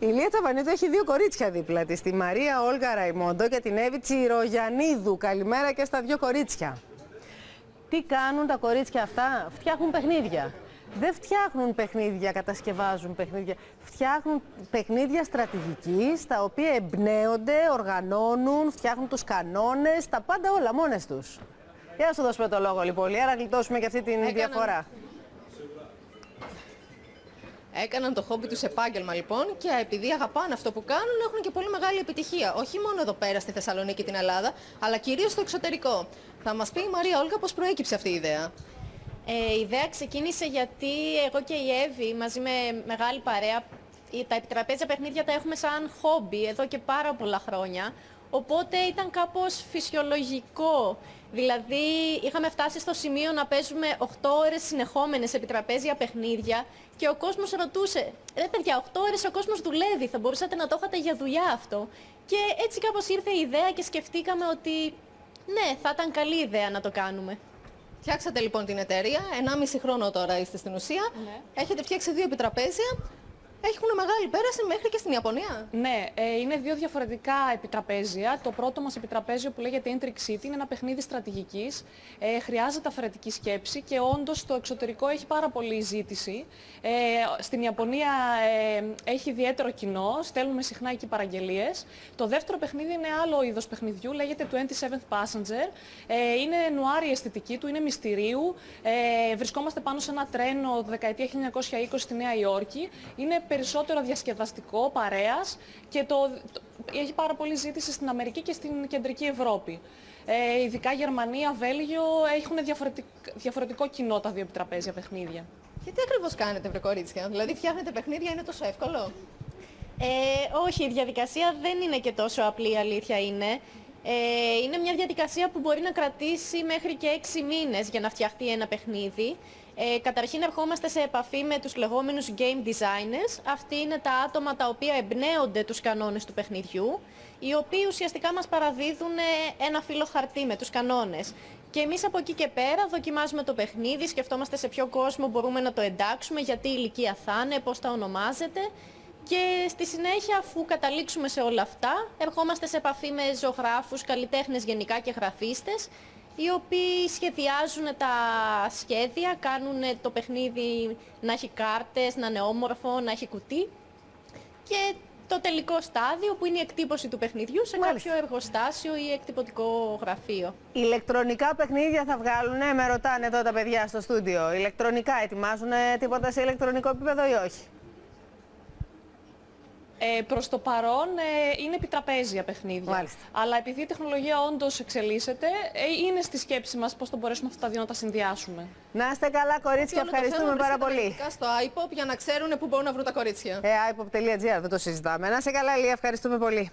Η Λία Τσαπανίδου έχει δύο κορίτσια δίπλα της, τη Μαρία Όλγα Ραϊμόντο και την Εύη Τσιρογιαννίδου. Καλημέρα και στα δύο κορίτσια. Τι κάνουν τα κορίτσια αυτά? Φτιάχνουν παιχνίδια. Δεν φτιάχνουν παιχνίδια, κατασκευάζουν παιχνίδια. Φτιάχνουν παιχνίδια στρατηγικής, τα οποία εμπνέονται, οργανώνουν, φτιάχνουν τους κανόνες, τα πάντα όλα μόνες τους. Για να σου δώσουμε το λόγο λοιπόν, Λία, να γλιτώσουμε και αυτή την διαφορά. Έκαναν το χόμπι τους επάγγελμα λοιπόν και επειδή αγαπάνε αυτό που κάνουν έχουν και πολύ μεγάλη επιτυχία. Όχι μόνο εδώ πέρα στη Θεσσαλονίκη, την Ελλάδα, αλλά κυρίως στο εξωτερικό. Θα μας πει η Μαρία Όλγα πώς προέκυψε αυτή η ιδέα. Η ιδέα ξεκίνησε γιατί εγώ και η Εύη μαζί με μεγάλη παρέα τα επιτραπέζια παιχνίδια τα έχουμε σαν χόμπι εδώ και πάρα πολλά χρόνια. Οπότε ήταν κάπως φυσιολογικό. Δηλαδή είχαμε φτάσει στο σημείο να παίζουμε 8 ώρες συνεχόμενες επιτραπέζια παιχνίδια και ο κόσμος ρωτούσε «Ρε παιδιά, 8 ώρες ο κόσμος δουλεύει, θα μπορούσατε να το είχατε για δουλειά αυτό». Και έτσι κάπως ήρθε η ιδέα και σκεφτήκαμε ότι ναι, θα ήταν καλή ιδέα να το κάνουμε. Φτιάξατε λοιπόν την εταιρεία, 1,5 χρόνο τώρα είστε στην ουσία. Ναι. Έχετε φτιάξει 2 επιτραπέζια. Έχουν μεγάλη πέραση μέχρι και στην Ιαπωνία. Ναι, είναι 2 διαφορετικά επιτραπέζια. Το πρώτο μας επιτραπέζιο που λέγεται Intrigue City είναι ένα παιχνίδι στρατηγικής. Χρειάζεται αφαιρετική σκέψη και όντως στο εξωτερικό έχει πάρα πολύ ζήτηση. Στην Ιαπωνία έχει ιδιαίτερο κοινό, στέλνουμε συχνά εκεί παραγγελίες. Το δεύτερο παιχνίδι είναι άλλο είδος παιχνιδιού, λέγεται 27th Passenger. Είναι νουάρη αισθητική του, είναι μυστηρίου. Βρισκόμαστε πάνω σε ένα τρένο δεκαετία 1920 στη Νέα Υόρκη. Είναι περισσότερο διασκεδαστικό, παρέας και έχει πάρα πολύ ζήτηση στην Αμερική και στην κεντρική Ευρώπη. Ειδικά Γερμανία, Βέλγιο έχουν διαφορετικό κοινό τα 2 επιτραπέζια παιχνίδια. Και τι ακριβώς κάνετε, βρε κορίτσια? Δηλαδή φτιάχνετε παιχνίδια, είναι τόσο εύκολο? Όχι, η διαδικασία δεν είναι και τόσο απλή, η αλήθεια είναι. Είναι μια διαδικασία που μπορεί να κρατήσει μέχρι και 6 μήνες για να φτιαχτεί ένα παιχνίδι. Καταρχήν ερχόμαστε σε επαφή με τους λεγόμενους game designers. Αυτοί είναι τα άτομα τα οποία εμπνέονται τους κανόνες του παιχνιδιού, οι οποίοι ουσιαστικά μας παραδίδουν ένα φύλλο χαρτί με τους κανόνες. Και εμείς από εκεί και πέρα δοκιμάζουμε το παιχνίδι, σκεφτόμαστε σε ποιο κόσμο μπορούμε να το εντάξουμε, γιατί ηλικία θα είναι, πώς θα ονομάζεται. Και στη συνέχεια, αφού καταλήξουμε σε όλα αυτά, ερχόμαστε σε επαφή με ζωγράφους, καλλιτέχνες γενικά και γραφίστες, οι οποίοι σχεδιάζουν τα σχέδια, κάνουν το παιχνίδι να έχει κάρτες, να είναι όμορφο, να έχει κουτί. Και το τελικό στάδιο που είναι η εκτύπωση του παιχνιδιού σε κάποιο εργοστάσιο ή εκτυπωτικό γραφείο. Ηλεκτρονικά παιχνίδια θα βγάλουνε, με ρωτάνε εδώ τα παιδιά στο στούντιο. Ηλεκτρονικά ετοιμάζουν τίποτα σε ηλεκτρονικό επίπεδο ή όχι? Προς το παρόν είναι επιτραπέζια παιχνίδια. Μάλιστα. Αλλά επειδή η τεχνολογία όντως εξελίσσεται, είναι στη σκέψη μας πώς θα μπορέσουμε αυτά τα δύο να τα συνδυάσουμε. Να είστε καλά, κορίτσια, ευχαριστούμε πάρα πολύ. Στο iPop για να ξέρουν πού μπορούν να βρουν τα κορίτσια. iPop.gr, δεν το συζητάμε. Να είστε καλά, Λία, ευχαριστούμε πολύ.